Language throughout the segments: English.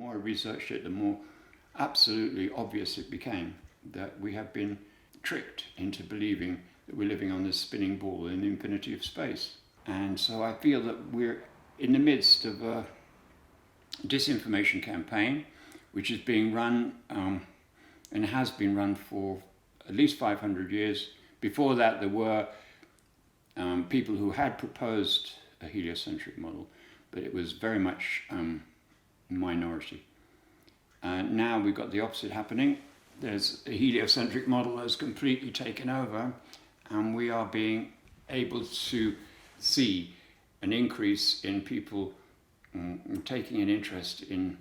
more I researched it, the more absolutely obvious it became that we have been tricked into believing that we're living on this spinning ball in the infinity of space. And so I feel that we're in the midst of a disinformation campaign, which is being run and has been run for at least 500 years. Before that, there were people who had proposed a heliocentric model, but it was very much minority. Now we've got the opposite happening. There's a heliocentric model that's completely taken over, and we are being able to see an increase in people taking an interest in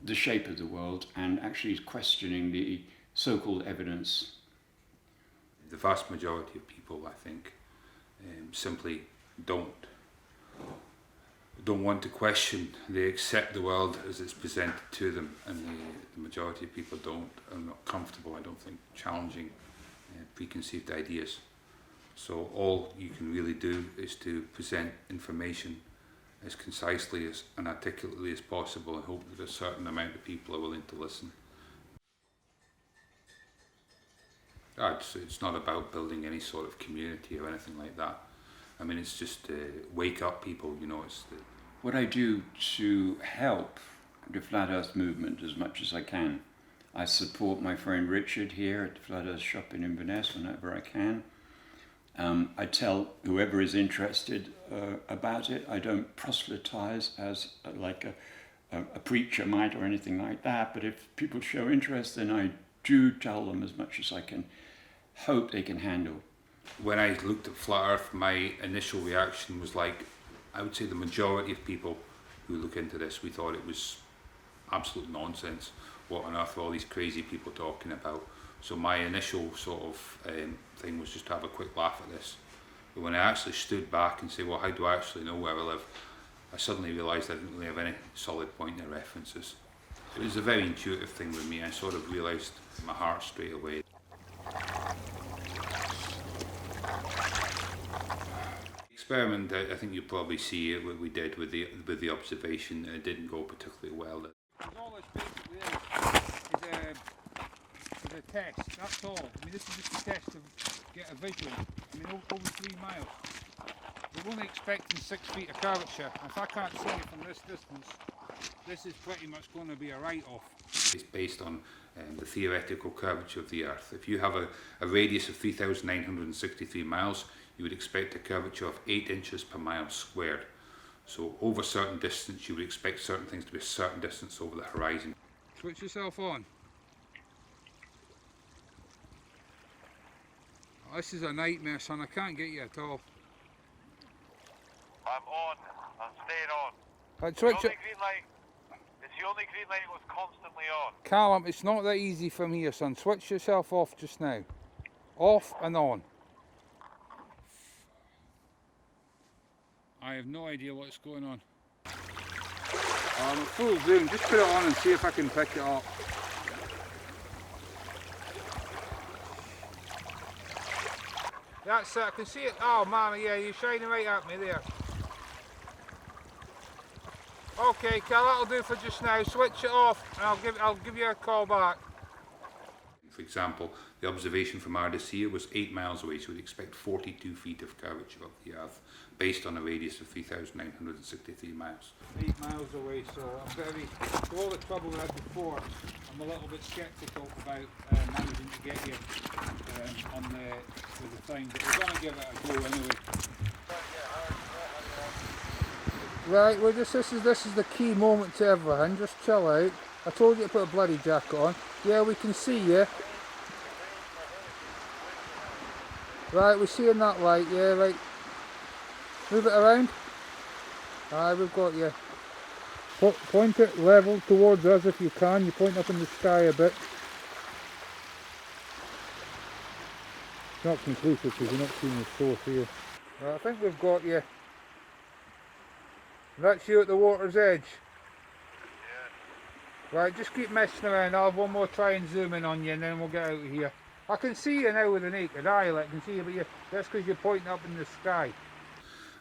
the shape of the world and actually questioning the so-called evidence. The vast majority of people, I think, simply don't want to question. They accept the world as it's presented to them, and the majority of people are not comfortable, I don't think, challenging preconceived ideas. So all you can really do is to present information as concisely and articulately as possible, and hope that a certain amount of people are willing to listen. It's not about building any sort of community or anything like that. I mean, it's just wake up people, you know. What I do to help the Flat Earth movement as much as I can, I support my friend Richard here at the Flat Earth shop in Inverness whenever I can. I tell whoever is interested about it. I don't proselytize as like a preacher might or anything like that, but if people show interest, then I do tell them as much as I can hope they can handle. When I looked at Flat Earth, my initial reaction was like, I would say the majority of people who look into this, we thought it was absolute nonsense. What on earth are all these crazy people talking about? So my initial sort of thing was just to have a quick laugh at this. But when I actually stood back and say, well, how do I actually know where I live? I suddenly realised I didn't really have any solid point of references. It was a very intuitive thing with me. I sort of realised my heart straight away. Experiment, I think you'll probably see what we did with the observation. It didn't go particularly well. All this basically is a test, that's all. I mean, this is just a test to get a visual. I mean, over 3 miles. We're only expecting 6 feet of curvature. If I can't see it from this distance, this is pretty much going to be a write-off. It's based on the theoretical curvature of the Earth. If you have a radius of 3,963 miles, you would expect a curvature of 8 inches per mile squared. So over a certain distance, you would expect certain things to be a certain distance over the horizon. Switch yourself on. Oh, this is a nightmare, son. I can't get you at all. I'm on. I'm staying on. Right, The switch only it. green light. It's the only green light that was constantly on. Callum, it's not that easy from here, son. Switch yourself off just now. Off and on. I have no idea what's going on. I'm at full zoom. Just put it on and see if I can pick it up. That's it. I can see it. Oh man, yeah, you're shining right at me there. Okay, Cal, that'll do for just now. Switch it off, and I'll give you a call back. For example, the observation from Ardis here was 8 miles away, so we'd expect 42 feet of curvature of the Earth, based on a radius of 3,963 miles. 8 miles away, so I'm very, for all the trouble we had before, I'm a little bit sceptical about managing to get you with the time, but we're going to give it a go anyway. Right, well this is the key moment to everything. Just chill out. I told you to put a bloody jacket on. Yeah, we can see you. Right, we're seeing that light, yeah, right. Move it around. Aye, we've got you. Point it level towards us if you can. You point up in the sky a bit. Not conclusive because you're not seeing the source here. Right, I think we've got you. That's you at the water's edge. Yeah. Right, just keep messing around. I'll have one more try and zoom in on you and then we'll get out of here. I can see you now with the naked eye, I can see you, but that's because you're pointing up in the sky.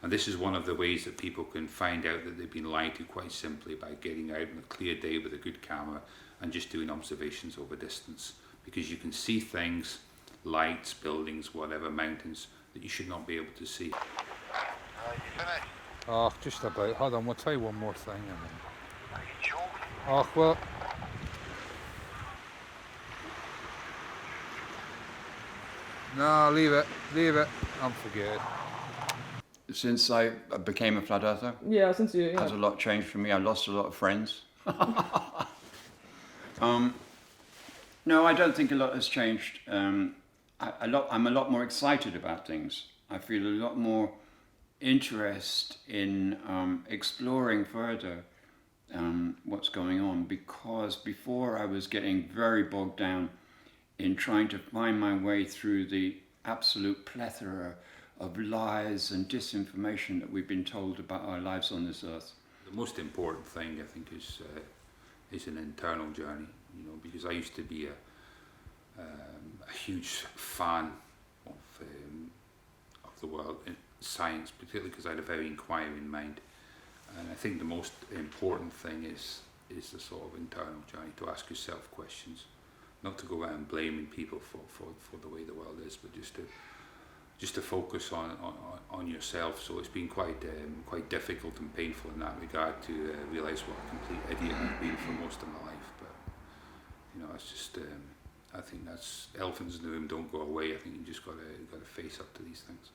And this is one of the ways that people can find out that they've been lied to, quite simply by getting out on a clear day with a good camera and just doing observations over distance. Because you can see things, lights, buildings, whatever, mountains, that you should not be able to see. You finished? Oh, just about. Hold on, we'll try one more thing. And then... Are you joking? Oh, well. No, leave it. Leave it. I'm forgetting. Since I became a flat earther, Yeah, since you. Yeah. has a lot changed for me. I lost a lot of friends. No, I don't think a lot has changed. I'm a lot more excited about things. I feel a lot more interest in exploring further what's going on, because before I was getting very bogged down in trying to find my way through the absolute plethora of lies and disinformation that we've been told about our lives on this earth. The most important thing, I think, is an internal journey. You know, because I used to be a huge fan of the world in science, particularly because I had a very inquiring mind. And I think the most important thing is the sort of internal journey, to ask yourself questions, not to go around blaming people for the way the world is, but just to focus on yourself. So it's been quite difficult and painful in that regard to realise what a complete idiot I've been for most of my life. But you know, it's just I think that's elephants in the room don't go away. I think you just got to face up to these things.